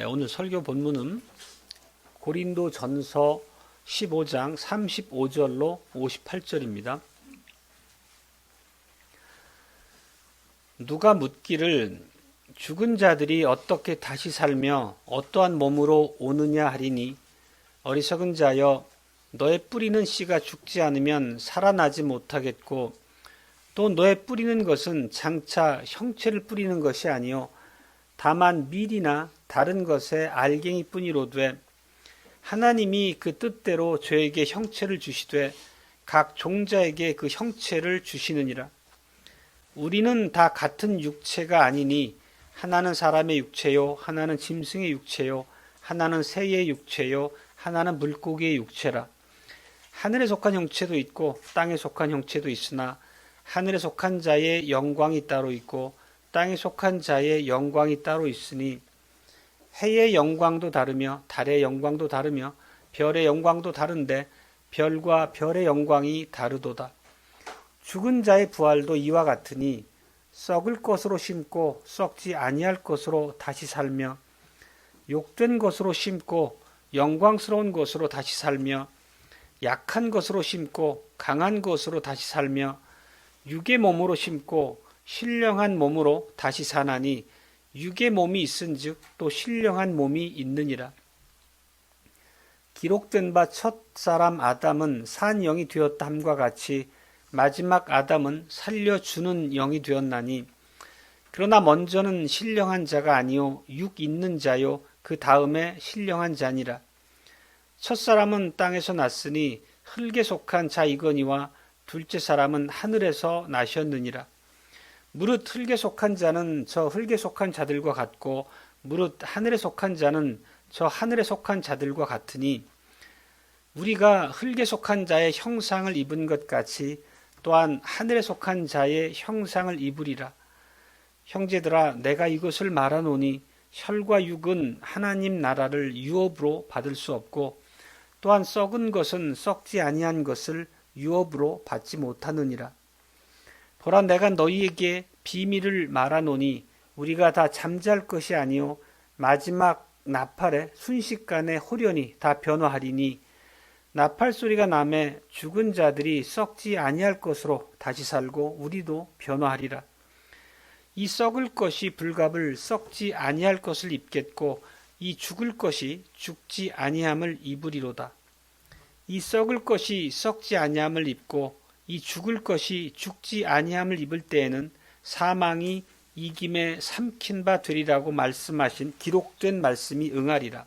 오늘 설교 본문은 고린도전서 15장 35절로 58절입니다. 누가 묻기를 죽은 자들이 어떻게 다시 살며 어떠한 몸으로 오느냐 하리니 어리석은 자여 너의 뿌리는 씨가 죽지 않으면 살아나지 못하겠고 또 너의 뿌리는 것은 장차 형체를 뿌리는 것이 아니요 다만 밀이나 다른 것의 알갱이 뿐이로되 하나님이 그 뜻대로 저에게 형체를 주시되 각 종자에게 그 형체를 주시느니라. 우리는 다 같은 육체가 아니니 하나는 사람의 육체요 하나는 짐승의 육체요 하나는 새의 육체요 하나는 물고기의 육체라. 하늘에 속한 형체도 있고 땅에 속한 형체도 있으나 하늘에 속한 자의 영광이 따로 있고 땅에 속한 자의 영광이 따로 있으니 해의 영광도 다르며 달의 영광도 다르며 별의 영광도 다른데 별과 별의 영광이 다르도다. 죽은 자의 부활도 이와 같으니 썩을 것으로 심고 썩지 아니할 것으로 다시 살며 욕된 것으로 심고 영광스러운 것으로 다시 살며 약한 것으로 심고 강한 것으로 다시 살며 육의 몸으로 심고 신령한 몸으로 다시 사나니 육의 몸이 있은즉 또 신령한 몸이 있느니라. 기록된 바 첫 사람 아담은 산 영이 되었다 함과 같이 마지막 아담은 살려주는 영이 되었나니 그러나 먼저는 신령한 자가 아니요 육 있는 자요 그 다음에 신령한 자니라. 첫 사람은 땅에서 났으니 흙에 속한 자이거니와 둘째 사람은 하늘에서 나셨느니라. 무릇 흙에 속한 자는 저 흙에 속한 자들과 같고 무릇 하늘에 속한 자는 저 하늘에 속한 자들과 같으니 우리가 흙에 속한 자의 형상을 입은 것 같이 또한 하늘에 속한 자의 형상을 입으리라. 형제들아 내가 이것을 말하노니 혈과 육은 하나님 나라를 유업으로 받을 수 없고 또한 썩은 것은 썩지 아니한 것을 유업으로 받지 못하느니라. 보라 내가 너희에게 비밀을 말하노니 우리가 다 잠잘 것이 아니요 마지막 나팔에 순식간에 홀연히 다 변화하리니 나팔 소리가 나매 죽은 자들이 썩지 아니할 것으로 다시 살고 우리도 변화하리라. 이 썩을 것이 불갑을 썩지 아니할 것을 입겠고 이 죽을 것이 죽지 아니함을 입으리로다. 이 썩을 것이 썩지 아니함을 입고 이 죽을 것이 죽지 아니함을 입을 때에는 사망이 이김에 삼킨 바 되리라고 말씀하신 기록된 말씀이 응하리라.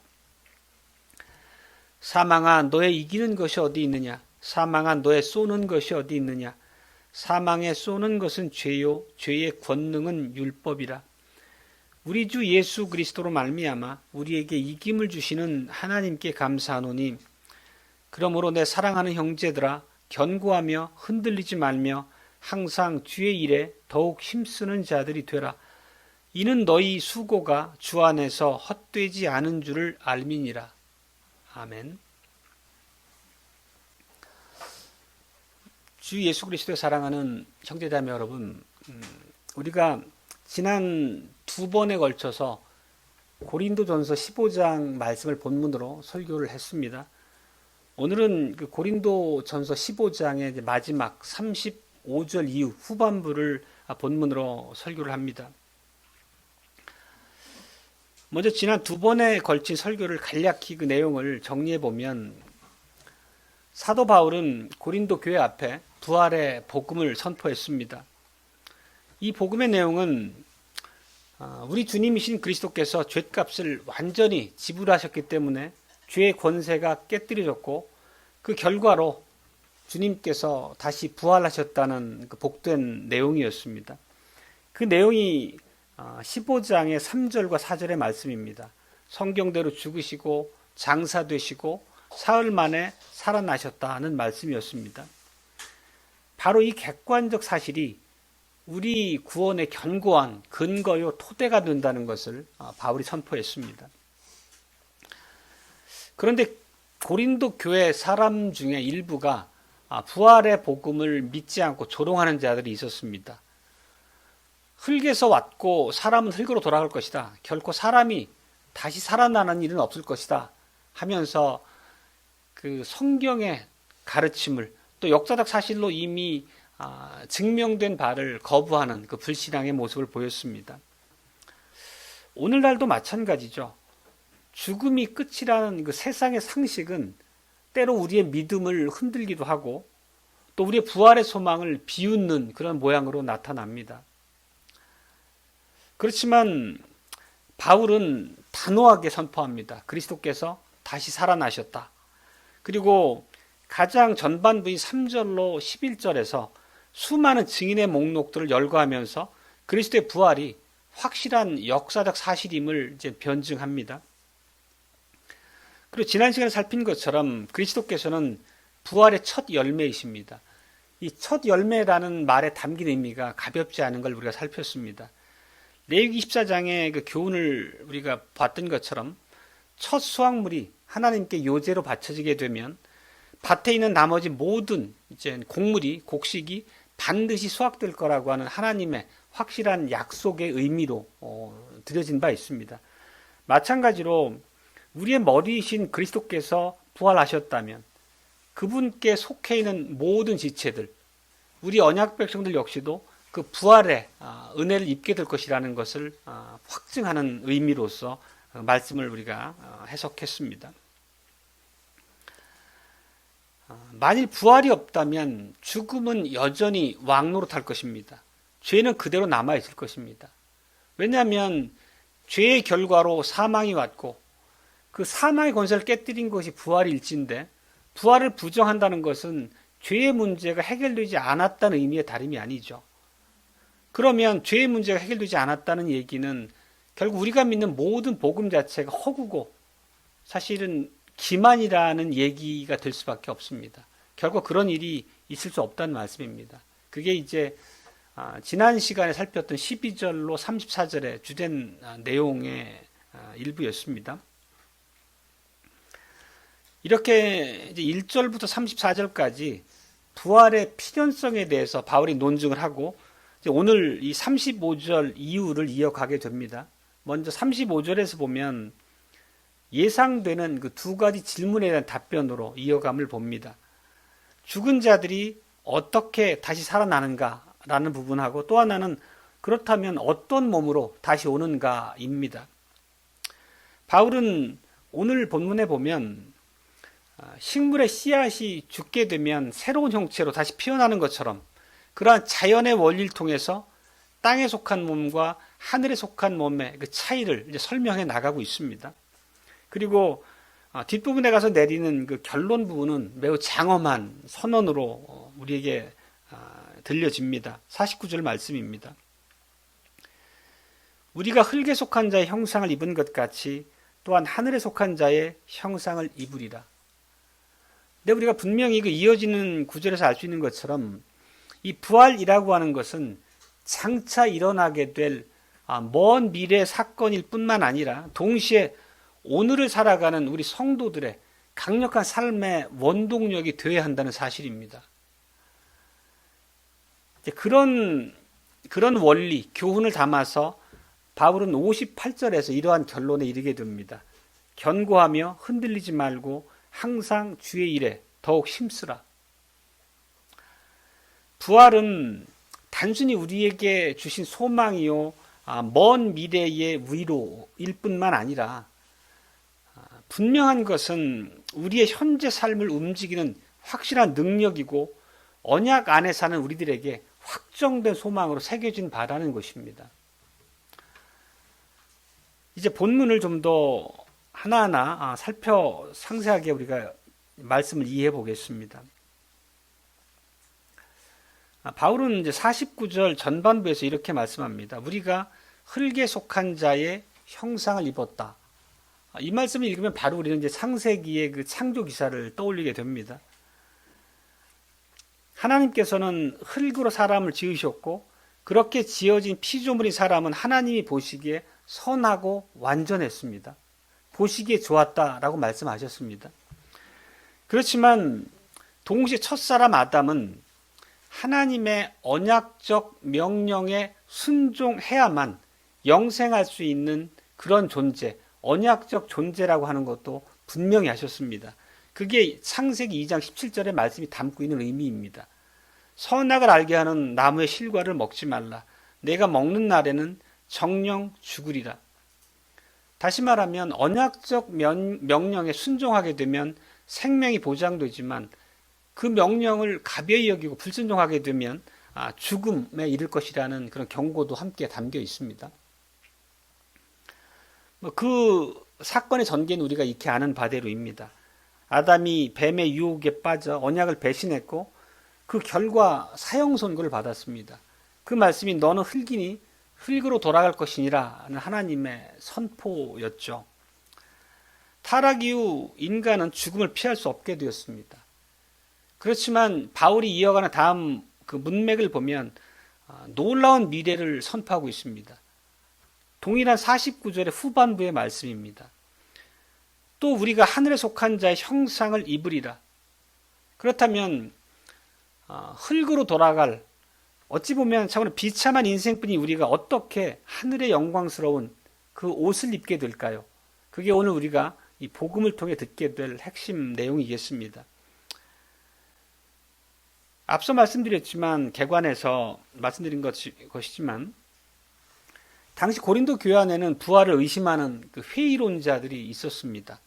사망아 너의 이기는 것이 어디 있느냐? 사망아 너의 쏘는 것이 어디 있느냐? 사망에 쏘는 것은 죄요 죄의 권능은 율법이라. 우리 주 예수 그리스도로 말미암아 우리에게 이김을 주시는 하나님께 감사하노니 그러므로 내 사랑하는 형제들아 견고하며 흔들리지 말며 항상 주의 일에 더욱 힘쓰는 자들이 되라. 이는 너희 수고가 주 안에서 헛되지 않은 줄을 알미니라. 아멘. 주 예수 그리스도의 사랑하는 형제자매 여러분, 우리가 지난 두 번에 걸쳐서 고린도전서 15장 말씀을 본문으로 설교를 했습니다. 오늘은 그 고린도전서 15장의 마지막 35절 이후 후반부를 본문으로 설교를 합니다. 먼저 지난 두 번에 걸친 설교를 간략히 그 내용을 정리해 보면 사도 바울은 고린도 교회 앞에 부활의 복음을 선포했습니다. 이 복음의 내용은 우리 주님이신 그리스도께서 죄값을 완전히 지불하셨기 때문에 죄의 권세가 깨뜨려졌고 그 결과로 주님께서 다시 부활하셨다는 그 복된 내용이었습니다. 그 내용이 15장의 3절과 4절의 말씀입니다. 성경대로 죽으시고 장사되시고 사흘 만에 살아나셨다는 말씀이었습니다. 바로 이 객관적 사실이 우리 구원의 견고한 근거요 토대가 된다는 것을 바울이 선포했습니다. 그런데 고린도 교회 사람 중에 일부가 부활의 복음을 믿지 않고 조롱하는 자들이 있었습니다. 흙에서 왔고 사람은 흙으로 돌아갈 것이다. 결코 사람이 다시 살아나는 일은 없을 것이다 하면서 그 성경의 가르침을 또 역사적 사실로 이미 증명된 바를 거부하는 그 불신앙의 모습을 보였습니다. 오늘날도 마찬가지죠. 죽음이 끝이라는 그 세상의 상식은 때로 우리의 믿음을 흔들기도 하고 또 우리의 부활의 소망을 비웃는 그런 모양으로 나타납니다. 그렇지만 바울은 단호하게 선포합니다. 그리스도께서 다시 살아나셨다. 그리고 가장 전반부인 3절로 11절에서 수많은 증인의 목록들을 열거하면서 그리스도의 부활이 확실한 역사적 사실임을 이제 변증합니다. 그리고 지난 시간에 살핀 것처럼 그리스도께서는 부활의 첫 열매이십니다. 이 첫 열매라는 말에 담긴 의미가 가볍지 않은 걸 우리가 살폈습니다. 레위기 24장의 그 교훈을 우리가 봤던 것처럼 첫 수확물이 하나님께 요제로 바쳐지게 되면 밭에 있는 나머지 모든 이제 곡식이 반드시 수확될 거라고 하는 하나님의 확실한 약속의 의미로 드려진 바 있습니다. 마찬가지로 우리의 머리이신 그리스도께서 부활하셨다면 그분께 속해 있는 모든 지체들, 우리 언약 백성들 역시도 그 부활의 은혜를 입게 될 것이라는 것을 확증하는 의미로서 말씀을 우리가 해석했습니다. 만일 부활이 없다면 죽음은 여전히 왕노릇할 것입니다. 죄는 그대로 남아있을 것입니다. 왜냐하면 죄의 결과로 사망이 왔고 그 사망의 권세를 깨뜨린 것이 부활의 일지인데 부활을 부정한다는 것은 죄의 문제가 해결되지 않았다는 의미의 다름이 아니죠. 그러면 죄의 문제가 해결되지 않았다는 얘기는 결국 우리가 믿는 모든 복음 자체가 허구고 사실은 기만이라는 얘기가 될 수밖에 없습니다. 결국 그런 일이 있을 수 없다는 말씀입니다. 그게 이제 지난 시간에 살폈던 12절로 34절의 주된 내용의 일부였습니다. 이렇게 이제 1절부터 34절까지 부활의 필연성에 대해서 바울이 논증을 하고 이제 오늘 이 35절 이후를 이어가게 됩니다. 먼저 35절에서 보면 예상되는 그 두 가지 질문에 대한 답변으로 이어감을 봅니다. 죽은 자들이 어떻게 다시 살아나는가라는 부분하고 또 하나는 그렇다면 어떤 몸으로 다시 오는가입니다. 바울은 오늘 본문에 보면 식물의 씨앗이 죽게 되면 새로운 형체로 다시 피어나는 것처럼 그러한 자연의 원리를 통해서 땅에 속한 몸과 하늘에 속한 몸의 그 차이를 이제 설명해 나가고 있습니다. 그리고 뒷부분에 가서 내리는 그 결론 부분은 매우 장엄한 선언으로 우리에게 들려집니다. 49절 말씀입니다. 우리가 흙에 속한 자의 형상을 입은 것 같이 또한 하늘에 속한 자의 형상을 입으리라. 근데 우리가 분명히 그 이어지는 구절에서 알 수 있는 것처럼 이 부활이라고 하는 것은 장차 일어나게 될 먼 미래의 사건일 뿐만 아니라 동시에 오늘을 살아가는 우리 성도들의 강력한 삶의 원동력이 되어야 한다는 사실입니다. 그런 원리, 교훈을 담아서 바울은 58절에서 이러한 결론에 이르게 됩니다. 견고하며 흔들리지 말고 항상 주의 일에 더욱 힘쓰라. 부활은 단순히 우리에게 주신 소망이요, 먼 미래의 위로일 뿐만 아니라 분명한 것은 우리의 현재 삶을 움직이는 확실한 능력이고 언약 안에 사는 우리들에게 확정된 소망으로 새겨진 바라는 것입니다. 이제 본문을 좀 더 하나하나 살펴 상세하게 우리가 말씀을 이해해 보겠습니다. 바울은 이제 49절 전반부에서 이렇게 말씀합니다. 우리가 흙에 속한 자의 형상을 입었다. 이 말씀을 읽으면 바로 우리는 이제 창세기의 그 창조 기사를 떠올리게 됩니다. 하나님께서는 흙으로 사람을 지으셨고 그렇게 지어진 피조물인 사람은 하나님이 보시기에 선하고 완전했습니다. 보시기에 좋았다라고 말씀하셨습니다. 그렇지만 동시에 첫사람 아담은 하나님의 언약적 명령에 순종해야만 영생할 수 있는 그런 존재, 언약적 존재라고 하는 것도 분명히 하셨습니다. 그게 창세기 2장 17절의 말씀이 담고 있는 의미입니다. 선악을 알게 하는 나무의 실과를 먹지 말라. 내가 먹는 날에는 정령 죽으리라. 다시 말하면 언약적 명령에 순종하게 되면 생명이 보장되지만 그 명령을 가벼이 여기고 불순종하게 되면 죽음에 이를 것이라는 그런 경고도 함께 담겨 있습니다. 그 사건의 전개는 우리가 익히 아는 바대로입니다. 아담이 뱀의 유혹에 빠져 언약을 배신했고 그 결과 사형 선고를 받았습니다. 그 말씀이 너는 흙이니 흙으로 돌아갈 것이니라는 하나님의 선포였죠. 타락 이후 인간은 죽음을 피할 수 없게 되었습니다. 그렇지만 바울이 이어가는 다음 그 문맥을 보면 놀라운 미래를 선포하고 있습니다. 동일한 49절의 후반부의 말씀입니다. 또 우리가 하늘에 속한 자의 형상을 입으리라. 그렇다면 흙으로 돌아갈 어찌 보면 참으로 비참한 인생뿐이 우리가 어떻게 하늘의 영광스러운 그 옷을 입게 될까요? 그게 오늘 우리가 이 복음을 통해 듣게 될 핵심 내용이겠습니다. 앞서 말씀드렸지만 개관에서 말씀드린 것이지만 당시 고린도 교회 안에는 부활을 의심하는 그 회의론자들이 있었습니다.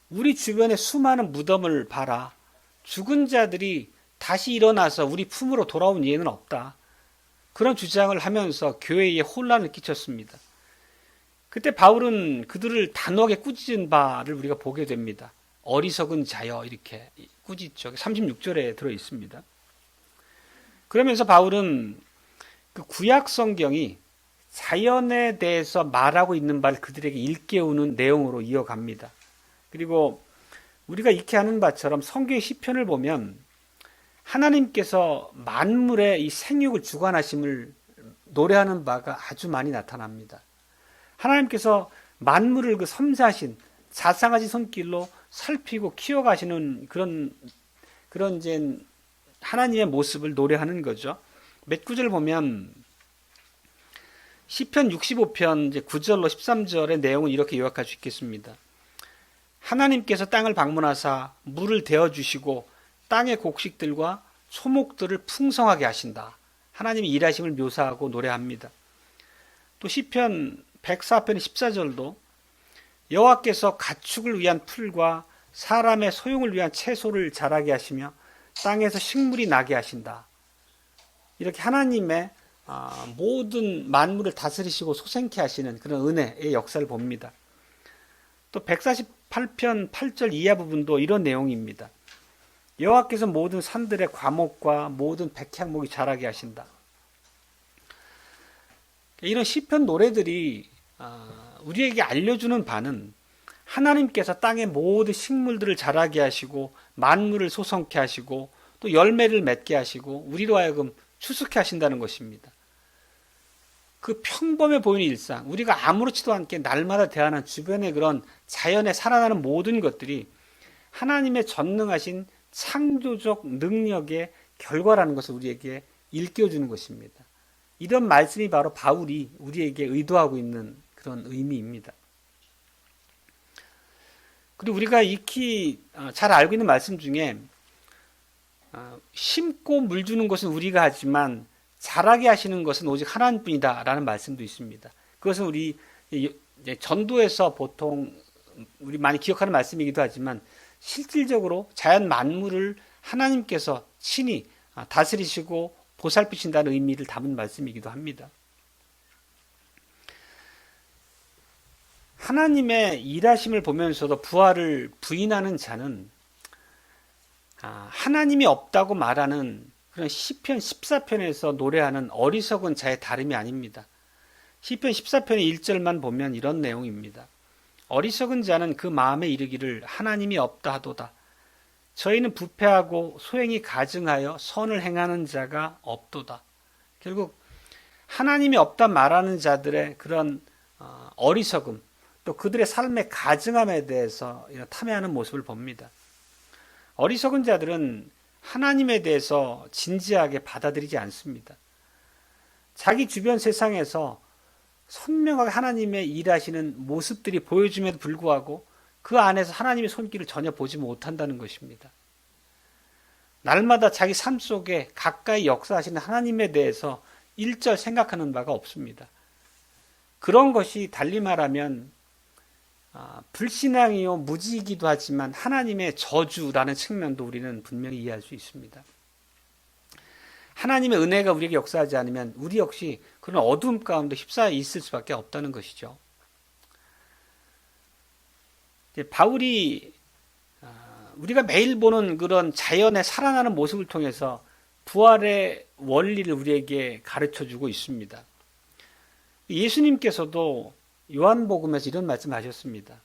우리 주변에 수많은 무덤을 봐라. 죽은 자들이 다시 일어나서 우리 품으로 돌아온 예는 없다. 그런 주장을 하면서 교회에 혼란을 끼쳤습니다. 그때 바울은 그들을 단호하게 꾸짖은 바를 우리가 보게 됩니다. 어리석은 자여 이렇게 꾸짖죠. 36절에 들어 있습니다. 그러면서 바울은 그 구약 성경이 자연에 대해서 말하고 있는 바를 그들에게 일깨우는 내용으로 이어갑니다. 그리고 우리가 익히 아는 바처럼 성경의 시편을 보면 하나님께서 만물의 이 생육을 주관하심을 노래하는 바가 아주 많이 나타납니다. 하나님께서 만물을 그 섬세하신 자상하신 손길로 살피고 키워가시는 그런 이제 하나님의 모습을 노래하는 거죠. 몇 구절 보면 시편 65편 이제 9절로 13절의 내용은 이렇게 요약할 수 있겠습니다. 하나님께서 땅을 방문하사 물을 데워 주시고 땅의 곡식들과 소목들을 풍성하게 하신다. 하나님이 일하심을 묘사하고 노래합니다. 또 시편 104편 14절도 여호와께서 가축을 위한 풀과 사람의 소용을 위한 채소를 자라게 하시며 땅에서 식물이 나게 하신다. 이렇게 하나님의 모든 만물을 다스리시고 소생케 하시는 그런 은혜의 역사를 봅니다. 또 148편 8절 이하 부분도 이런 내용입니다. 여호와께서 모든 산들의 과목과 모든 백향목이 자라게 하신다. 이런 시편 노래들이 우리에게 알려주는 바는 하나님께서 땅의 모든 식물들을 자라게 하시고 만물을 소성케 하시고 또 열매를 맺게 하시고 우리로 하여금 추수케 하신다는 것입니다. 그 평범해 보이는 일상, 우리가 아무렇지도 않게 날마다 대하는 주변의 그런 자연에 살아나는 모든 것들이 하나님의 전능하신 창조적 능력의 결과라는 것을 우리에게 일깨워주는 것입니다. 이런 말씀이 바로 바울이 우리에게 의도하고 있는 그런 의미입니다. 그리고 우리가 익히 잘 알고 있는 말씀 중에 심고 물 주는 것은 우리가 하지만 자라게 하시는 것은 오직 하나님뿐이다 라는 말씀도 있습니다. 그것은 우리 전도에서 보통 우리 많이 기억하는 말씀이기도 하지만 실질적으로 자연 만물을 하나님께서 친히 다스리시고 보살피신다는 의미를 담은 말씀이기도 합니다. 하나님의 일하심을 보면서도 부활을 부인하는 자는 하나님이 없다고 말하는 그런 시편 14편에서 노래하는 어리석은 자의 다름이 아닙니다. 시편 14편의 1절만 보면 이런 내용입니다. 어리석은 자는 그 마음에 이르기를 하나님이 없다 하도다. 저희는 부패하고 소행이 가증하여 선을 행하는 자가 없도다. 결국 하나님이 없다 말하는 자들의 그런 어리석음, 또 그들의 삶의 가증함에 대해서 탐해하는 모습을 봅니다. 어리석은 자들은 하나님에 대해서 진지하게 받아들이지 않습니다. 자기 주변 세상에서 선명하게 하나님의 일하시는 모습들이 보여줌에도 불구하고 그 안에서 하나님의 손길을 전혀 보지 못한다는 것입니다. 날마다 자기 삶 속에 가까이 역사하시는 하나님에 대해서 일절 생각하는 바가 없습니다. 그런 것이 달리 말하면 불신앙이요 무지이기도 하지만 하나님의 저주라는 측면도 우리는 분명히 이해할 수 있습니다. 하나님의 은혜가 우리에게 역사하지 않으면 우리 역시 그런 어두움 가운데 휩싸여 있을 수밖에 없다는 것이죠. 바울이 우리가 매일 보는 그런 자연의 살아나는 모습을 통해서 부활의 원리를 우리에게 가르쳐주고 있습니다. 예수님께서도 요한복음에서 이런 말씀하셨습니다.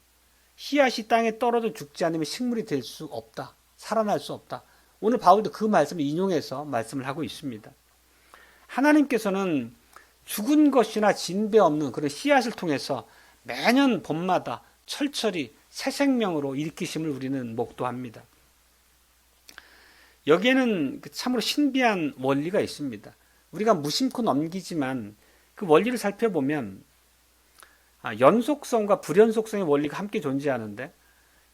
씨앗이 땅에 떨어져 죽지 않으면 식물이 될 수 없다. 살아날 수 없다. 오늘 바울도 그 말씀을 인용해서 말씀을 하고 있습니다. 하나님께서는 죽은 것이나 진배 없는 그런 씨앗을 통해서 매년 봄마다 철철이 새 생명으로 일으키심을 우리는 목도합니다. 여기에는 참으로 신비한 원리가 있습니다. 우리가 무심코 넘기지만 그 원리를 살펴보면 연속성과 불연속성의 원리가 함께 존재하는데,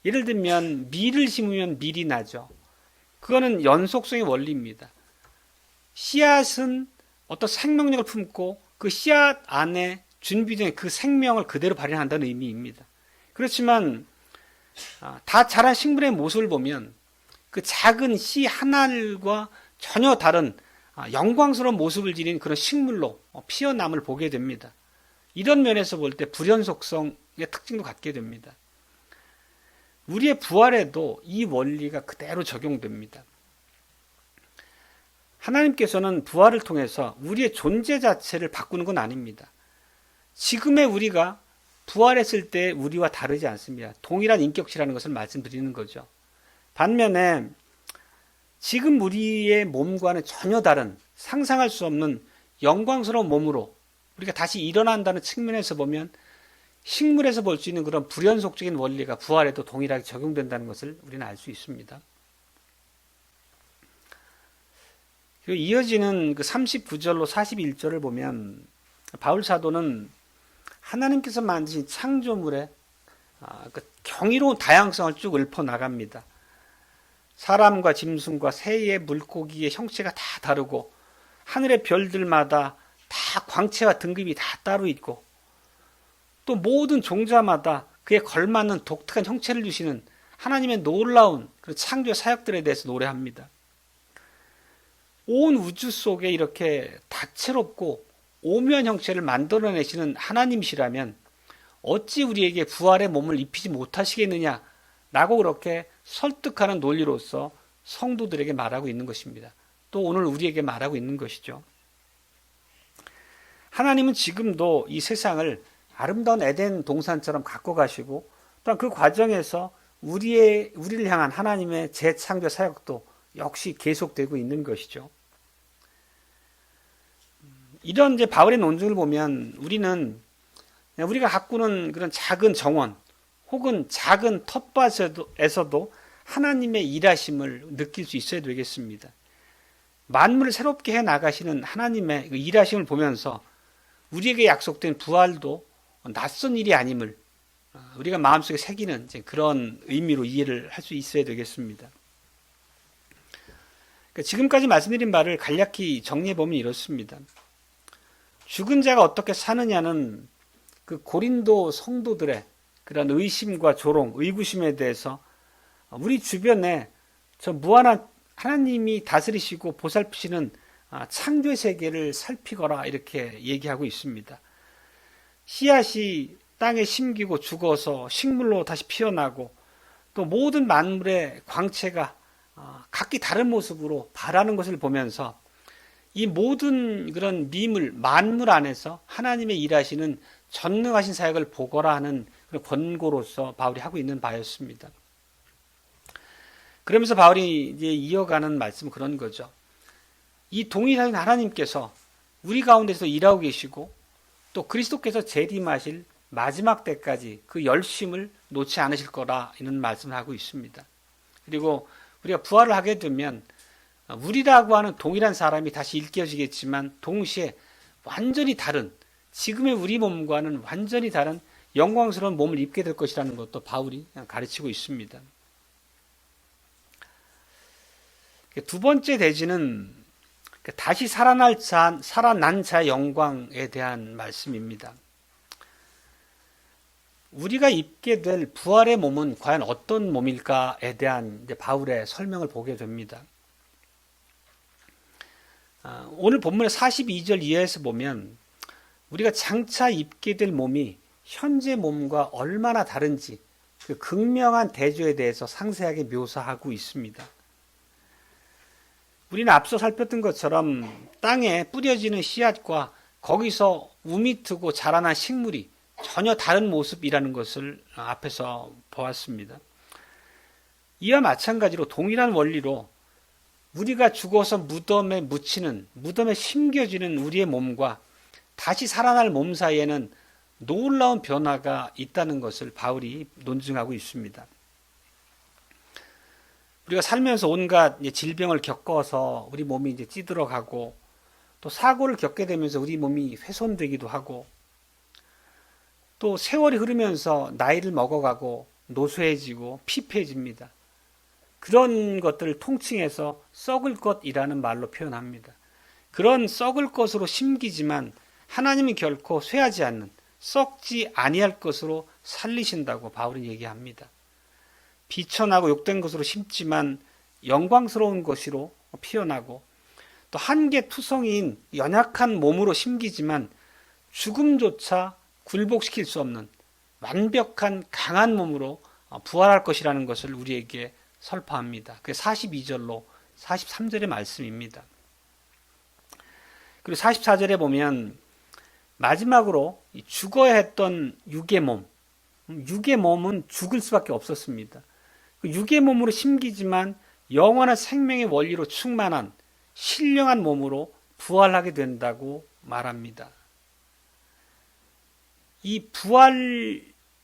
예를 들면 밀을 심으면 밀이 나죠. 그거는 연속성의 원리입니다. 씨앗은 어떤 생명력을 품고 그 씨앗 안에 준비된 그 생명을 그대로 발현한다는 의미입니다. 그렇지만 다 자란 식물의 모습을 보면 그 작은 씨 하나과 전혀 다른 영광스러운 모습을 지닌 그런 식물로 피어남을 보게 됩니다. 이런 면에서 볼 때 불연속성의 특징도 갖게 됩니다. 우리의 부활에도 이 원리가 그대로 적용됩니다. 하나님께서는 부활을 통해서 우리의 존재 자체를 바꾸는 건 아닙니다. 지금의 우리가 부활했을 때 우리와 다르지 않습니다. 동일한 인격체라는 것을 말씀드리는 거죠. 반면에 지금 우리의 몸과는 전혀 다른 상상할 수 없는 영광스러운 몸으로 우리가 다시 일어난다는 측면에서 보면 식물에서 볼 수 있는 그런 불연속적인 원리가 부활에도 동일하게 적용된다는 것을 우리는 알 수 있습니다. 그리고 이어지는 그 39절로 41절을 보면 바울 사도는 하나님께서 만드신 창조물의 그 경이로운 다양성을 쭉 읊어 나갑니다. 사람과 짐승과 새의 물고기의 형체가 다 다르고 하늘의 별들마다 다 광채와 등급이 다 따로 있고 또 모든 종자마다 그에 걸맞는 독특한 형체를 주시는 하나님의 놀라운 그 창조의 사역들에 대해서 노래합니다. 온 우주 속에 이렇게 다채롭고 오묘한 형체를 만들어내시는 하나님이시라면 어찌 우리에게 부활의 몸을 입히지 못하시겠느냐 라고 그렇게 설득하는 논리로서 성도들에게 말하고 있는 것입니다. 또 오늘 우리에게 말하고 있는 것이죠. 하나님은 지금도 이 세상을 아름다운 에덴 동산처럼 갖고 가시고 또한 그 과정에서 우리를 향한 하나님의 재창조 사역도 역시 계속되고 있는 것이죠. 이런 이제 바울의 논증을 보면 우리가 가꾸는 그런 작은 정원 혹은 작은 텃밭에서도 하나님의 일하심을 느낄 수 있어야 되겠습니다. 만물을 새롭게 해 나가시는 하나님의 일하심을 보면서 우리에게 약속된 부활도 낯선 일이 아님을 우리가 마음속에 새기는 그런 의미로 이해를 할 수 있어야 되겠습니다. 지금까지 말씀드린 바를 간략히 정리해 보면 이렇습니다. 죽은 자가 어떻게 사느냐는 그 고린도 성도들의 그런 의심과 조롱, 의구심에 대해서 우리 주변에 저 무한한 하나님이 다스리시고 보살피시는 창조의 세계를 살피거라 이렇게 얘기하고 있습니다. 씨앗이 땅에 심기고 죽어서 식물로 다시 피어나고 또 모든 만물의 광채가 각기 다른 모습으로 발하는 것을 보면서 이 모든 그런 만물 안에서 하나님의 일하시는 전능하신 사역을 보거라 하는 그런 권고로서 바울이 하고 있는 바였습니다. 그러면서 바울이 이제 이어가는 말씀은 그런 거죠. 이 동일하신 하나님께서 우리 가운데서 일하고 계시고 또 그리스도께서 재림하실 마지막 때까지 그 열심을 놓지 않으실 거라 이런 말씀을 하고 있습니다. 그리고 우리가 부활을 하게 되면 우리라고 하는 동일한 사람이 다시 일깨워지겠지만 동시에 완전히 다른 지금의 우리 몸과는 완전히 다른 영광스러운 몸을 입게 될 것이라는 것도 바울이 가르치고 있습니다. 두 번째 대지는 다시 살아난 자의 영광에 대한 말씀입니다. 우리가 입게 될 부활의 몸은 과연 어떤 몸일까에 대한 이제 바울의 설명을 보게 됩니다. 오늘 본문의 42절 이하에서 보면 우리가 장차 입게 될 몸이 현재 몸과 얼마나 다른지 그 극명한 대조에 대해서 상세하게 묘사하고 있습니다. 우리는 앞서 살폈던 것처럼 땅에 뿌려지는 씨앗과 거기서 우미트고 자라난 식물이 전혀 다른 모습이라는 것을 앞에서 보았습니다. 이와 마찬가지로 동일한 원리로 우리가 죽어서 무덤에 묻히는, 무덤에 심겨지는 우리의 몸과 다시 살아날 몸 사이에는 놀라운 변화가 있다는 것을 바울이 논증하고 있습니다. 우리가 살면서 온갖 질병을 겪어서 우리 몸이 이제 찌들어가고 또 사고를 겪게 되면서 우리 몸이 훼손되기도 하고 또 세월이 흐르면서 나이를 먹어가고 노쇠해지고 피폐해집니다. 그런 것들을 통칭해서 썩을 것이라는 말로 표현합니다. 그런 썩을 것으로 심기지만 하나님이 결코 쇠하지 않는 썩지 아니할 것으로 살리신다고 바울은 얘기합니다. 비천하고 욕된 것으로 심지만 영광스러운 것으로 피어나고 또 한계투성이인 연약한 몸으로 심기지만 죽음조차 굴복시킬 수 없는 완벽한 강한 몸으로 부활할 것이라는 것을 우리에게 설파합니다. 그게 42절로 43절의 말씀입니다. 그리고 44절에 보면 마지막으로 죽어야 했던 육의 몸은 죽을 수밖에 없었습니다. 육의 몸으로 심기지만 영원한 생명의 원리로 충만한 신령한 몸으로 부활하게 된다고 말합니다. 이 부활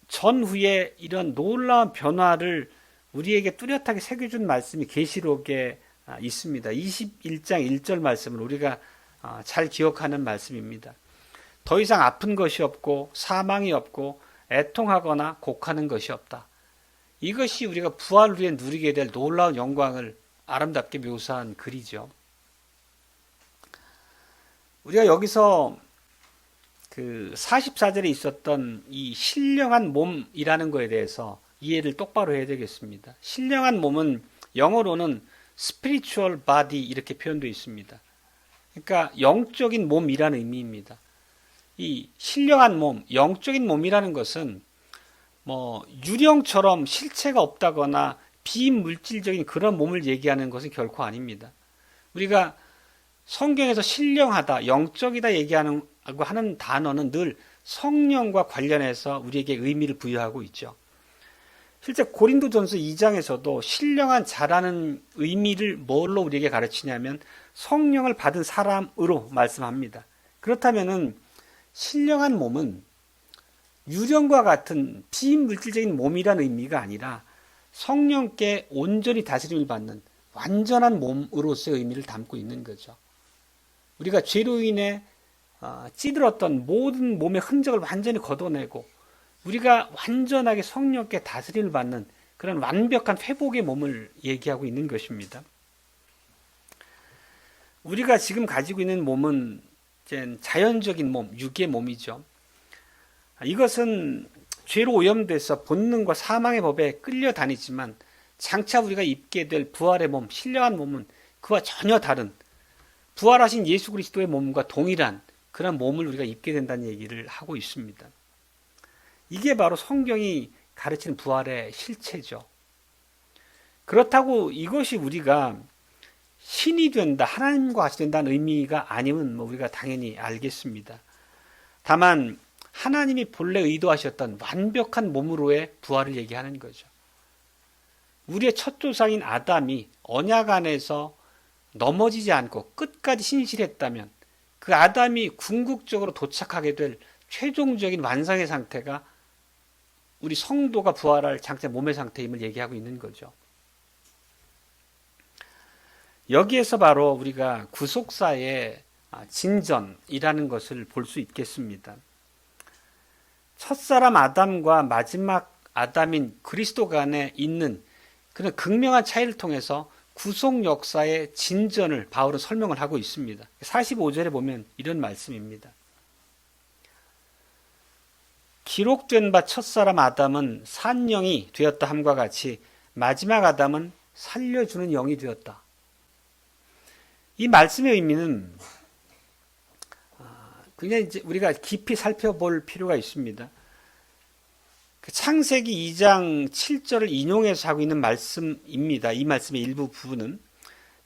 전후에 이런 놀라운 변화를 우리에게 뚜렷하게 새겨준 말씀이 계시록에 있습니다. 21장 1절 말씀을 우리가 잘 기억하는 말씀입니다. 더 이상 아픈 것이 없고 사망이 없고 애통하거나 곡하는 것이 없다. 이것이 우리가 부활 후에 누리게 될 놀라운 영광을 아름답게 묘사한 글이죠. 우리가 여기서 그 44절에 있었던 이 신령한 몸이라는 것에 대해서 이해를 똑바로 해야 되겠습니다. 신령한 몸은 영어로는 spiritual body 이렇게 표현되어 있습니다. 그러니까 영적인 몸이라는 의미입니다. 이 신령한 몸, 영적인 몸이라는 것은 유령처럼 실체가 없다거나 비물질적인 그런 몸을 얘기하는 것은 결코 아닙니다. 우리가 성경에서 신령하다, 영적이다 얘기하는 하는 단어는 늘 성령과 관련해서 우리에게 의미를 부여하고 있죠. 실제 고린도전서 2장에서도 신령한 자라는 의미를 뭘로 우리에게 가르치냐면 성령을 받은 사람으로 말씀합니다. 그렇다면은 신령한 몸은 유령과 같은 비물질적인 몸이라는 의미가 아니라 성령께 온전히 다스림을 받는 완전한 몸으로서의 의미를 담고 있는 거죠. 우리가 죄로 인해 찌들었던 모든 몸의 흔적을 완전히 걷어내고 우리가 완전하게 성령께 다스림을 받는 그런 완벽한 회복의 몸을 얘기하고 있는 것입니다. 우리가 지금 가지고 있는 몸은 자연적인 몸, 육의 몸이죠. 이것은 죄로 오염돼서 본능과 사망의 법에 끌려다니지만 장차 우리가 입게 될 부활의 몸, 신령한 몸은 그와 전혀 다른 부활하신 예수 그리스도의 몸과 동일한 그런 몸을 우리가 입게 된다는 얘기를 하고 있습니다. 이게 바로 성경이 가르치는 부활의 실체죠. 그렇다고 이것이 우리가 신이 된다, 하나님과 같이 된다는 의미가 아니면 우리가 당연히 알겠습니다. 다만 하나님이 본래 의도하셨던 완벽한 몸으로의 부활을 얘기하는 거죠. 우리의 첫 조상인 아담이 언약 안에서 넘어지지 않고 끝까지 신실했다면 그 아담이 궁극적으로 도착하게 될 최종적인 완성의 상태가 우리 성도가 부활할 장차 몸의 상태임을 얘기하고 있는 거죠. 여기에서 바로 우리가 구속사의 진전이라는 것을 볼 수 있겠습니다. 첫사람 아담과 마지막 아담인 그리스도 간에 있는 그런 극명한 차이를 통해서 구속 역사의 진전을 바울은 설명을 하고 있습니다. 45절에 보면 이런 말씀입니다. 기록된 바 첫사람 아담은 산 영이 되었다 함과 같이 마지막 아담은 살려주는 영이 되었다. 이 말씀의 의미는 그냥 이제 우리가 깊이 살펴볼 필요가 있습니다. 창세기 2장 7절을 인용해서 하고 있는 말씀입니다. 이 말씀의 일부 부분은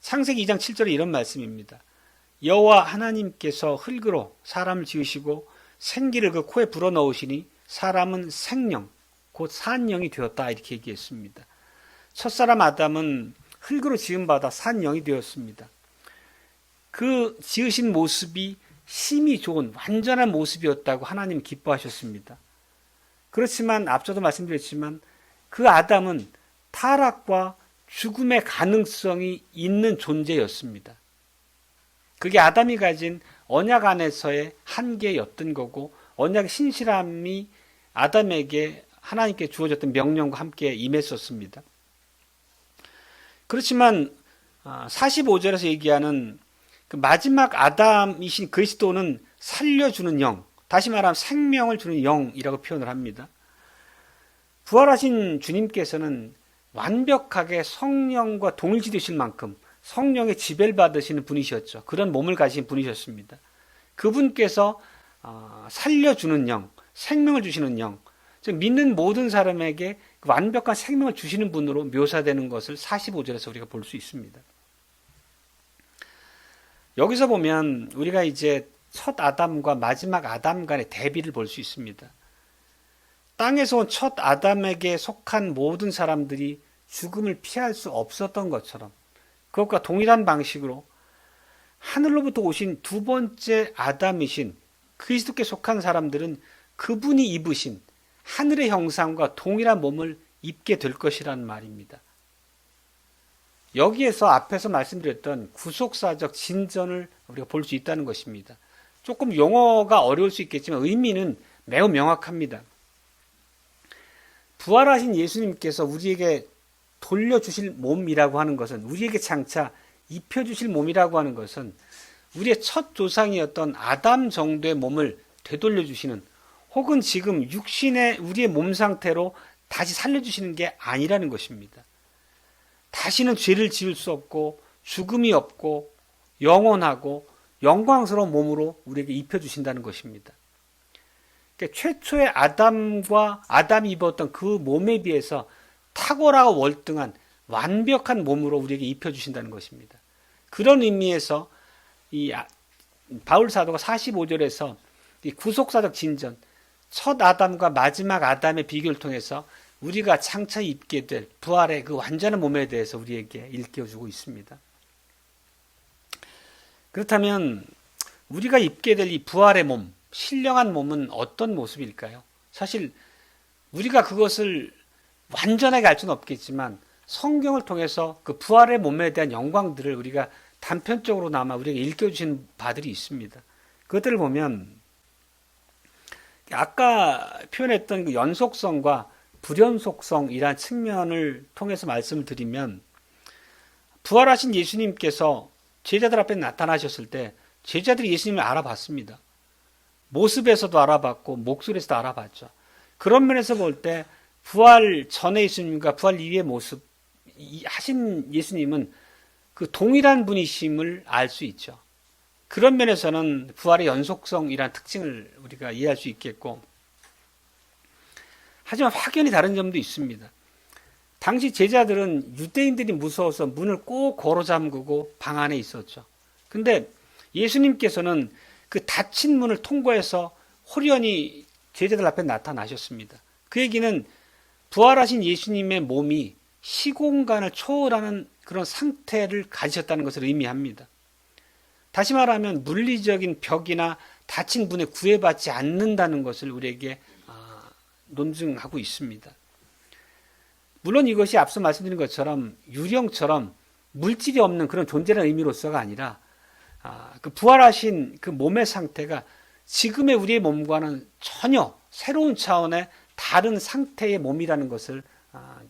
창세기 2장 7절에 이런 말씀입니다. 여호와 하나님께서 흙으로 사람을 지으시고 생기를 그 코에 불어넣으시니 사람은 생령 곧 산영이 되었다 이렇게 얘기했습니다. 첫사람 아담은 흙으로 지음받아 산영이 되었습니다. 그 지으신 모습이 심히 좋은 완전한 모습이었다고 하나님 기뻐하셨습니다. 그렇지만 앞서도 말씀드렸지만 그 아담은 타락과 죽음의 가능성이 있는 존재였습니다. 그게 아담이 가진 언약 안에서의 한계였던 거고 언약의 신실함이 아담에게 하나님께 주어졌던 명령과 함께 임했었습니다. 그렇지만 45절에서 얘기하는 그 마지막 아담이신 그리스도는 살려주는 영, 다시 말하면 생명을 주는 영이라고 표현을 합니다. 부활하신 주님께서는 완벽하게 성령과 동일시 되실 만큼 성령의 지배를 받으시는 분이셨죠. 그런 몸을 가진 분이셨습니다. 그분께서 살려주는 영, 생명을 주시는 영, 즉 믿는 모든 사람에게 완벽한 생명을 주시는 분으로 묘사되는 것을 45절에서 우리가 볼 수 있습니다. 여기서 보면 우리가 이제 첫 아담과 마지막 아담 간의 대비를 볼 수 있습니다. 땅에서 온 첫 아담에게 속한 모든 사람들이 죽음을 피할 수 없었던 것처럼 그것과 동일한 방식으로 하늘로부터 오신 두 번째 아담이신 그리스도께 속한 사람들은 그분이 입으신 하늘의 형상과 동일한 몸을 입게 될 것이라는 말입니다. 여기에서 앞에서 말씀드렸던 구속사적 진전을 우리가 볼 수 있다는 것입니다. 조금 용어가 어려울 수 있겠지만 의미는 매우 명확합니다. 부활하신 예수님께서 우리에게 돌려주실 몸이라고 하는 것은, 우리에게 장차 입혀주실 몸이라고 하는 것은 우리의 첫 조상이었던 아담 정도의 몸을 되돌려주시는, 혹은 지금 육신의 우리의 몸 상태로 다시 살려주시는 게 아니라는 것입니다. 다시는 죄를 지을 수 없고 죽음이 없고 영원하고 영광스러운 몸으로 우리에게 입혀주신다는 것입니다. 그러니까 최초의 아담이 입었던 그 몸에 비해서 탁월하고 월등한 완벽한 몸으로 우리에게 입혀주신다는 것입니다. 그런 의미에서 이 바울 사도가 45절에서 이 구속사적 진전, 첫 아담과 마지막 아담의 비교를 통해서 우리가 장차 입게 될 부활의 그 완전한 몸에 대해서 우리에게 일깨워주고 있습니다. 그렇다면 우리가 입게 될 이 부활의 몸, 신령한 몸은 어떤 모습일까요? 사실 우리가 그것을 완전하게 알 수는 없겠지만 성경을 통해서 그 부활의 몸에 대한 영광들을 우리가 단편적으로나마 우리에게 일깨워주신 바들이 있습니다. 그것들을 보면 아까 표현했던 그 연속성과 불연속성이라는 측면을 통해서 말씀을 드리면, 부활하신 예수님께서 제자들 앞에 나타나셨을 때 제자들이 예수님을 알아봤습니다. 모습에서도 알아봤고 목소리에서도 알아봤죠. 그런 면에서 볼 때 부활 전의 예수님과 부활 이후의 모습 하신 예수님은 그 동일한 분이심을 알 수 있죠. 그런 면에서는 부활의 연속성이라는 특징을 우리가 이해할 수 있겠고, 하지만 확연히 다른 점도 있습니다. 당시 제자들은 유대인들이 무서워서 문을 꼭 걸어 잠그고 방 안에 있었죠. 근데 예수님께서는 그 닫힌 문을 통과해서 호련히 제자들 앞에 나타나셨습니다. 그 얘기는 부활하신 예수님의 몸이 시공간을 초월하는 그런 상태를 가지셨다는 것을 의미합니다. 다시 말하면 물리적인 벽이나 닫힌 문에 구애받지 않는다는 것을 우리에게 논증하고 있습니다. 물론 이것이 앞서 말씀드린 것처럼 유령처럼 물질이 없는 그런 존재라는 의미로서가 아니라 그 부활하신 그 몸의 상태가 지금의 우리의 몸과는 전혀 새로운 차원의 다른 상태의 몸이라는 것을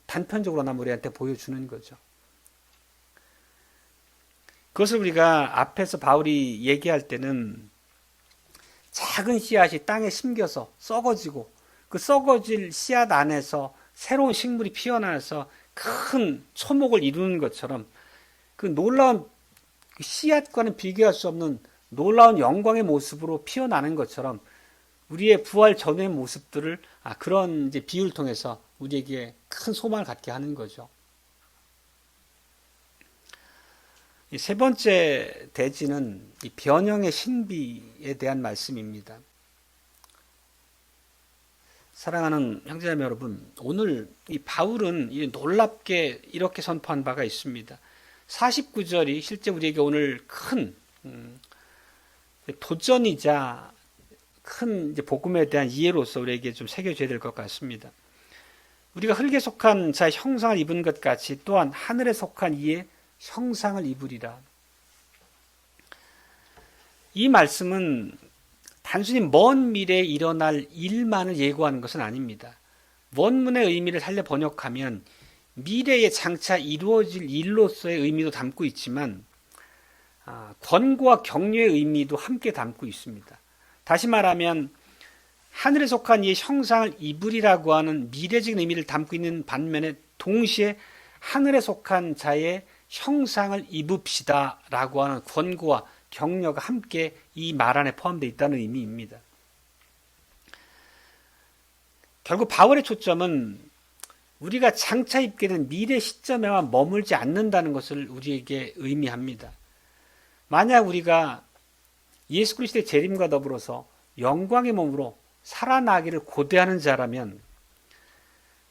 단편적으로나 우리한테 보여주는 거죠. 그것을 우리가 앞에서 바울이 얘기할 때는 작은 씨앗이 땅에 심겨서 썩어지고 그 썩어질 씨앗 안에서 새로운 식물이 피어나서 큰 초목을 이루는 것처럼 그 놀라운 씨앗과는 비교할 수 없는 놀라운 영광의 모습으로 피어나는 것처럼 우리의 부활 전의 모습들을 그런 이제 비유를 통해서 우리에게 큰 소망을 갖게 하는 거죠. 이 세 번째 대지는 이 변형의 신비에 대한 말씀입니다. 사랑하는 형제자매 여러분, 오늘 이 바울은 놀랍게 이렇게 선포한 바가 있습니다. 49절이 실제 우리에게 오늘 큰 도전이자 큰 이제 복음에 대한 이해로서 우리에게 좀 새겨져야 될 것 같습니다. 우리가 흙에 속한 자의 형상을 입은 것 같이 또한 하늘에 속한 이의 형상을 입으리라. 이 말씀은 단순히 먼 미래에 일어날 일만을 예고하는 것은 아닙니다. 원문의 의미를 살려 번역하면 미래에 장차 이루어질 일로서의 의미도 담고 있지만 권고와 격려의 의미도 함께 담고 있습니다. 다시 말하면 하늘에 속한 이의 형상을 입으리라고 하는 미래적인 의미를 담고 있는 반면에 동시에 하늘에 속한 자의 형상을 입읍시다 라고 하는 권고와 격려가 함께 이 말 안에 포함되어 있다는 의미입니다. 결국 바울의 초점은 우리가 장차 입게 된 미래 시점에만 머물지 않는다는 것을 우리에게 의미합니다. 만약 우리가 예수 그리스도의 재림과 더불어서 영광의 몸으로 살아나기를 고대하는 자라면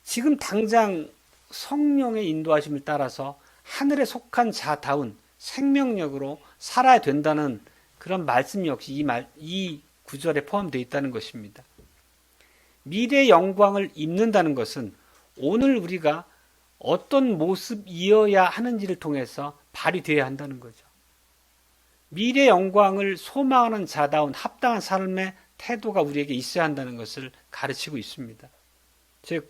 지금 당장 성령의 인도하심을 따라서 하늘에 속한 자다운 생명력으로 살아야 된다는 그런 말씀 역시 이 구절에 포함되어 있다는 것입니다. 미래의 영광을 입는다는 것은 오늘 우리가 어떤 모습이어야 하는지를 통해서 발휘되어야 한다는 거죠. 미래의 영광을 소망하는 자다운 합당한 삶의 태도가 우리에게 있어야 한다는 것을 가르치고 있습니다. 즉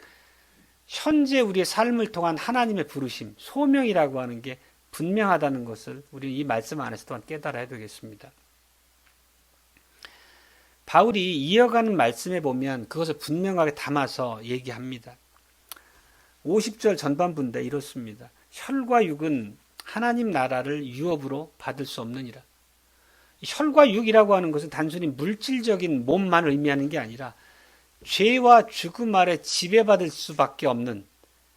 현재 우리의 삶을 통한 하나님의 부르심, 소명이라고 하는 게 분명하다는 것을 우리는 이 말씀 안에서 또한 깨달아야 되겠습니다. 바울이 이어가는 말씀에 보면 그것을 분명하게 담아서 얘기합니다. 50절 전반부인데 이렇습니다. 혈과 육은 하나님 나라를 유업으로 받을 수 없느니라. 혈과 육이라고 하는 것은 단순히 물질적인 몸만 의미하는 게 아니라 죄와 죽음 아래 지배받을 수밖에 없는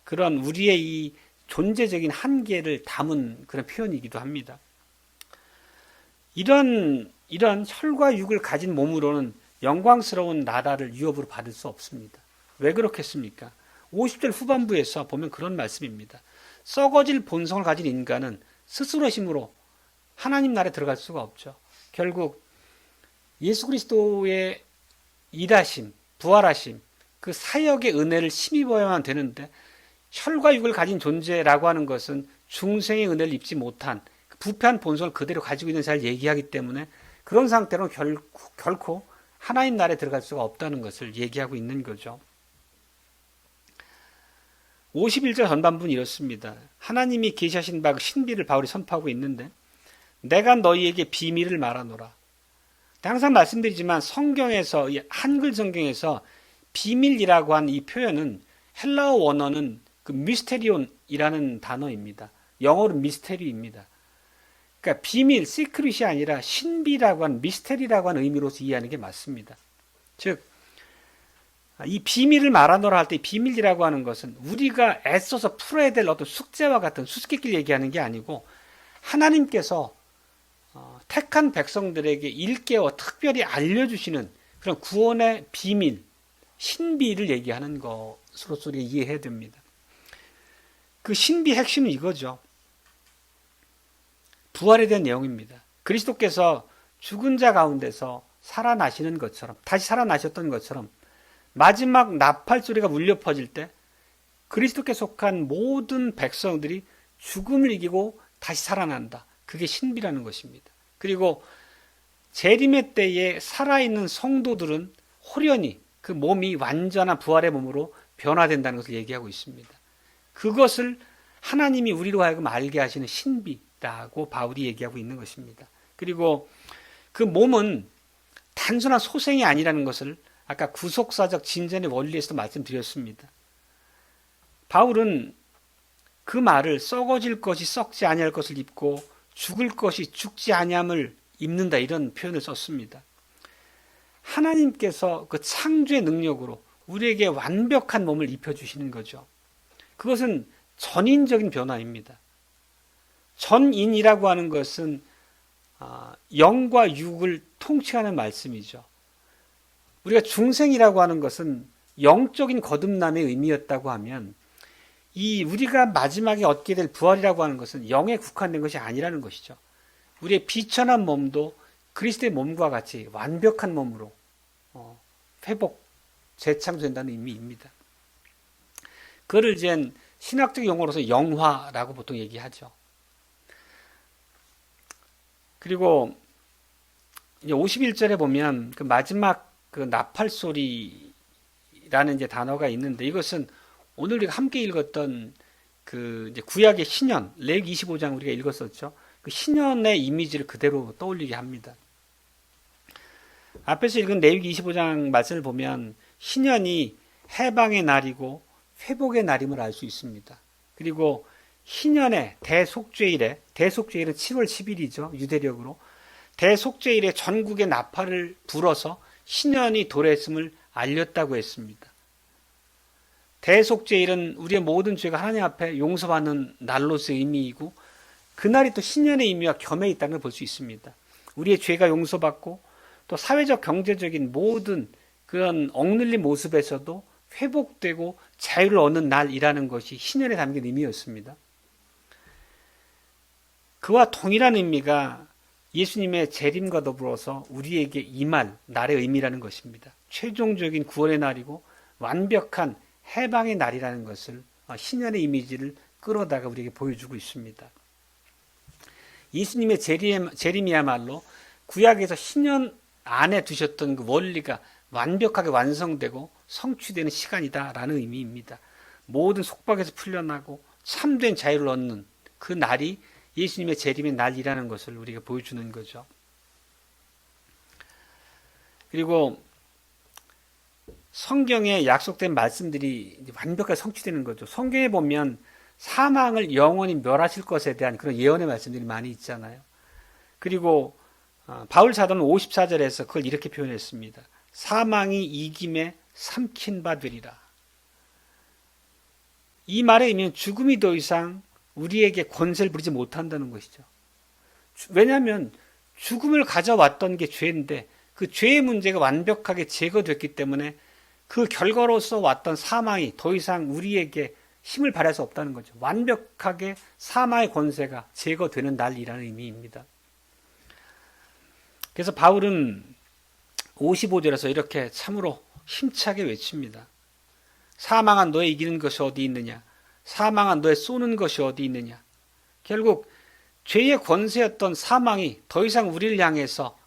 그런 우리의 이 존재적인 한계를 담은 그런 표현이기도 합니다. 이런 혈과 육을 가진 몸으로는 영광스러운 나라를 유업으로 받을 수 없습니다. 왜 그렇겠습니까? 50절 후반부에서 보면 그런 말씀입니다. 썩어질 본성을 가진 인간은 스스로 힘으로 하나님 나라에 들어갈 수가 없죠. 결국 예수 그리스도의 일하심, 부활하심, 그 사역의 은혜를 힘입어야만 되는데 혈과 육을 가진 존재라고 하는 것은 중생의 은혜를 입지 못한 부패한 본성을 그대로 가지고 있는 자를 얘기하기 때문에 그런 상태로 결코 하나님 나라에 들어갈 수가 없다는 것을 얘기하고 있는 거죠. 51절 전반부는 이렇습니다. 하나님이 계시하신 바 그 신비를 바울이 선포하고 있는데 내가 너희에게 비밀을 말하노라. 항상 말씀드리지만 성경에서 한글 성경에서 비밀이라고 한 이 표현은 헬라어 원어는 그 미스테리온이라는 단어입니다. 영어로 미스테리입니다. 그러니까 비밀, 시크릿이 아니라 신비라고 한 미스테리라고 하는 의미로서 이해하는 게 맞습니다. 즉 이 비밀을 말하노라 할 때 비밀이라고 하는 것은 우리가 애써서 풀어야 될 어떤 숙제와 같은 수수께끼를 얘기하는 게 아니고 하나님께서 택한 백성들에게 일깨워 특별히 알려주시는 그런 구원의 비밀, 신비를 얘기하는 것으로서 우리가 이해해야 됩니다. 그 신비의 핵심은 이거죠. 부활에 대한 내용입니다. 그리스도께서 죽은 자 가운데서 살아나시는 것처럼, 다시 살아나셨던 것처럼 마지막 나팔 소리가 울려 퍼질 때 그리스도께 속한 모든 백성들이 죽음을 이기고 다시 살아난다. 그게 신비라는 것입니다. 그리고 재림의 때에 살아있는 성도들은 호련히 그 몸이 완전한 부활의 몸으로 변화된다는 것을 얘기하고 있습니다. 그것을 하나님이 우리로 하여금 알게 하시는 신비라고 바울이 얘기하고 있는 것입니다. 그리고 그 몸은 단순한 소생이 아니라는 것을 아까 구속사적 진전의 원리에서도 말씀드렸습니다. 바울은 그 말을 썩어질 것이 썩지 아니할 것을 입고 죽을 것이 죽지 아니함을 입는다, 이런 표현을 썼습니다. 하나님께서 그 창조의 능력으로 우리에게 완벽한 몸을 입혀주시는 거죠. 그것은 전인적인 변화입니다. 전인이라고 하는 것은 영과 육을 통치하는 말씀이죠. 우리가 중생이라고 하는 것은 영적인 거듭남의 의미였다고 하면 이 우리가 마지막에 얻게 될 부활이라고 하는 것은 영에 국한된 것이 아니라는 것이죠. 우리의 비천한 몸도 그리스도의 몸과 같이 완벽한 몸으로 회복, 재창조된다는 의미입니다. 그를 이제 신학적 용어로서 영화라고 보통 얘기하죠. 그리고 이제 51절에 보면 그 마지막 그 나팔 소리라는 이제 단어가 있는데, 이것은 오늘 우리가 함께 읽었던 그 이제 구약의 신년, 레위기 25장 우리가 읽었었죠. 그 신년의 이미지를 그대로 떠올리게 합니다. 앞에서 읽은 레위기 25장 말씀을 보면 신년이 해방의 날이고 회복의 날임을 알 수 있습니다. 그리고 신년의 대속죄일은 7월 10일이죠. 유대력으로. 대속죄일에 전국의 나팔을 불어서 신년이 도래했음을 알렸다고 했습니다. 대속죄일은 우리의 모든 죄가 하나님 앞에 용서받는 날로서의 의미이고, 그날이 또 신년의 의미와 겸해 있다는 걸 볼 수 있습니다. 우리의 죄가 용서받고 또 사회적 경제적인 모든 그런 억눌린 모습에서도 회복되고 자유를 얻는 날이라는 것이 신년에 담긴 의미였습니다. 그와 동일한 의미가 예수님의 재림과 더불어서 우리에게 임할 날의 의미라는 것입니다. 최종적인 구원의 날이고 완벽한 해방의 날이라는 것을 신년의 이미지를 끌어다가 우리에게 보여주고 있습니다. 예수님의 재림이야말로 구약에서 신년 안에 두셨던 그 원리가 완벽하게 완성되고 성취되는 시간이다라는 의미입니다. 모든 속박에서 풀려나고 참된 자유를 얻는 그 날이 예수님의 재림의 날이라는 것을 우리가 보여주는 거죠. 그리고 성경에 약속된 말씀들이 완벽하게 성취되는 거죠. 성경에 보면 사망을 영원히 멸하실 것에 대한 그런 예언의 말씀들이 많이 있잖아요. 그리고 바울 사도는 54절에서 그걸 이렇게 표현했습니다. 사망이 이김에 삼킨 바 되리라. 이 말의 의미는 죽음이 더 이상 우리에게 권세를 부리지 못한다는 것이죠. 왜냐하면 죽음을 가져왔던 게 죄인데 그 죄의 문제가 완벽하게 제거됐기 때문에 그 결과로서 왔던 사망이 더 이상 우리에게 힘을 발할 수 없다는 거죠. 완벽하게 사망의 권세가 제거되는 날이라는 의미입니다. 그래서 바울은 55절에서 이렇게 참으로 힘차게 외칩니다. 사망한 너의 이기는 것이 어디 있느냐? 사망한 너의 쏘는 것이 어디 있느냐? 결국 죄의 권세였던 사망이 더 이상 우리를 향해서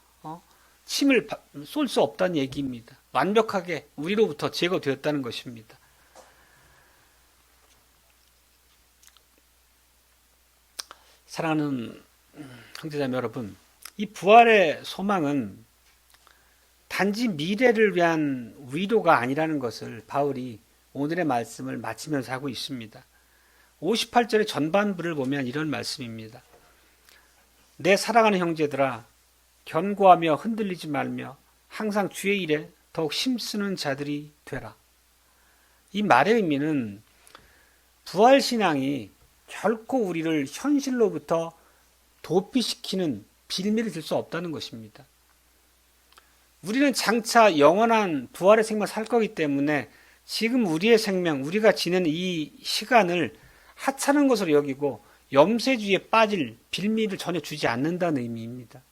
침을 쏠 수 없다는 얘기입니다. 완벽하게 우리로부터 제거되었다는 것입니다. 사랑하는 형제자매 여러분, 이 부활의 소망은 단지 미래를 위한 위로가 아니라는 것을 바울이 오늘의 말씀을 마치면서 하고 있습니다. 58절의 전반부를 보면 이런 말씀입니다. 내 사랑하는 형제들아, 견고하며 흔들리지 말며 항상 주의 일에 더욱 힘쓰는 자들이 되라. 이 말의 의미는 부활신앙이 결코 우리를 현실로부터 도피시키는 빌미를 줄 수 없다는 것입니다. 우리는 장차 영원한 부활의 생명을 살 거기 때문에 지금 우리의 생명, 우리가 지내는 이 시간을 하찮은 것으로 여기고 염세주의에 빠질 빌미를 전혀 주지 않는다는 의미입니다.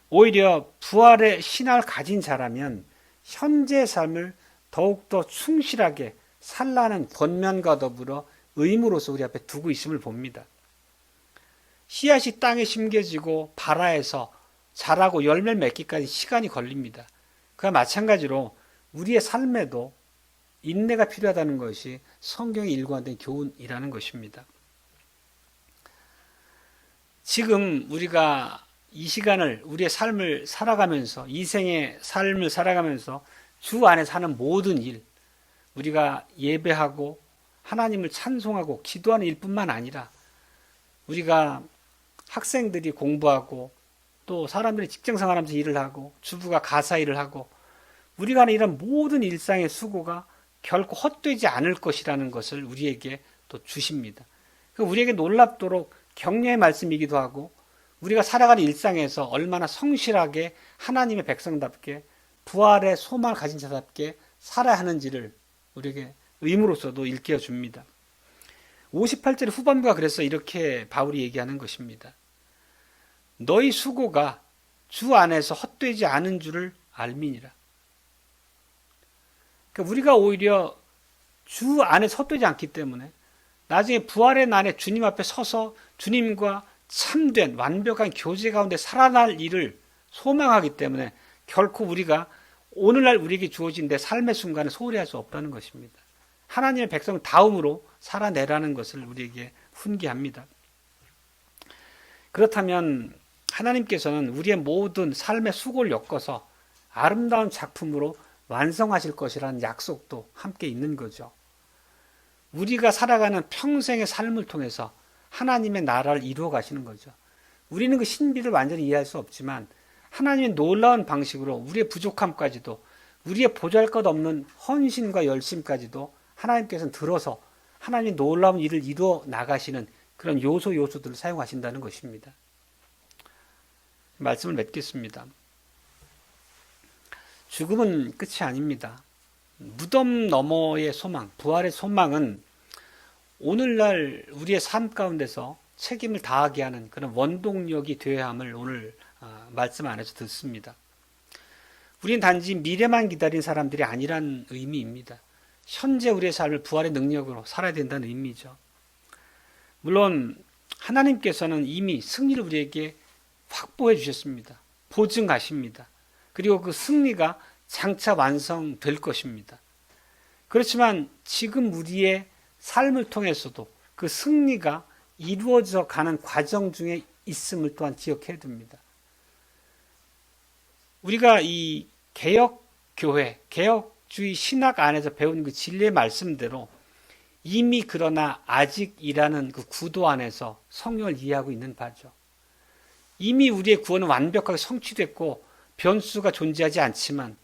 오히려 부활의 신앙을 가진 자라면 현재 삶을 더욱더 충실하게 살라는 권면과 더불어 의무로서 우리 앞에 두고 있음을 봅니다. 씨앗이 땅에 심겨지고 발아에서 자라고 열매를 맺기까지 시간이 걸립니다. 그와 마찬가지로 우리의 삶에도 인내가 필요하다는 것이 성경이 일관된 교훈이라는 것입니다. 지금 우리가 이 시간을 우리의 삶을 살아가면서 이생의 삶을 살아가면서 주 안에 사는 모든 일, 우리가 예배하고 하나님을 찬송하고 기도하는 일뿐만 아니라 우리가 학생들이 공부하고 또 사람들이 직장생활하면서 일을 하고 주부가 가사 일을 하고 우리가 하는 이런 모든 일상의 수고가 결코 헛되지 않을 것이라는 것을 우리에게 또 주십니다. 우리에게 놀랍도록 격려의 말씀이기도 하고 우리가 살아가는 일상에서 얼마나 성실하게 하나님의 백성답게 부활의 소망을 가진 자답게 살아야 하는지를 우리에게 의무로서도 일깨워 줍니다. 58절 후반부가 그래서 이렇게 바울이 얘기하는 것입니다. 너희 수고가 주 안에서 헛되지 않은 줄을 알미니라. 그러니까 우리가 오히려 주 안에서 헛되지 않기 때문에 나중에 부활의 날에 주님 앞에 서서 주님과 참된 완벽한 교제 가운데 살아날 일을 소망하기 때문에 결코 우리가 오늘날 우리에게 주어진 내 삶의 순간을 소홀히 할 수 없다는 것입니다. 하나님의 백성 다음으로 살아내라는 것을 우리에게 훈계합니다. 그렇다면 하나님께서는 우리의 모든 삶의 수고를 엮어서 아름다운 작품으로 완성하실 것이라는 약속도 함께 있는 거죠. 우리가 살아가는 평생의 삶을 통해서 하나님의 나라를 이루어 가시는 거죠. 우리는 그 신비를 완전히 이해할 수 없지만 하나님의 놀라운 방식으로 우리의 부족함까지도 우리의 보잘것없는 헌신과 열심까지도 하나님께서는 들어서 하나님의 놀라운 일을 이루어 나가시는 그런 요소들을 사용하신다는 것입니다. 말씀을 맺겠습니다. 죽음은 끝이 아닙니다. 무덤 너머의 소망, 부활의 소망은 오늘날 우리의 삶 가운데서 책임을 다하게 하는 그런 원동력이 되어야 함을 오늘 말씀 안에서 듣습니다. 우리는 단지 미래만 기다린 사람들이 아니란 의미입니다. 현재 우리의 삶을 부활의 능력으로 살아야 된다는 의미죠. 물론 하나님께서는 이미 승리를 우리에게 확보해 주셨습니다. 보증하십니다. 그리고 그 승리가 장차 완성될 것입니다. 그렇지만 지금 우리의 삶을 통해서도 그 승리가 이루어져 가는 과정 중에 있음을 또한 기억해야 됩니다. 우리가 이 개혁교회, 개혁주의 신학 안에서 배운 그 진리의 말씀대로 이미 그러나 아직이라는 그 구도 안에서 성경을 이해하고 있는 바죠. 이미 우리의 구원은 완벽하게 성취됐고 변수가 존재하지 않지만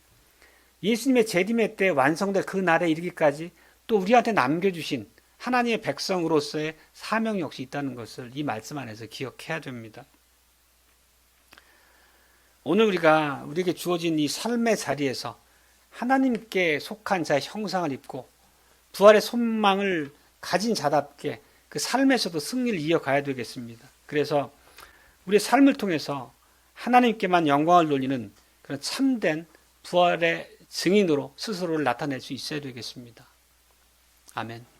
예수님의 재림의 때 완성될 그 날에 이르기까지 또 우리한테 남겨주신 하나님의 백성으로서의 사명 역시 있다는 것을 이 말씀 안에서 기억해야 됩니다. 오늘 우리에게 주어진 이 삶의 자리에서 하나님께 속한 자의 형상을 입고 부활의 소망을 가진 자답게 그 삶에서도 승리를 이어가야 되겠습니다. 그래서 우리의 삶을 통해서 하나님께만 영광을 돌리는 그런 참된 부활의 증인으로 스스로를 나타낼 수 있어야 되겠습니다. 아멘.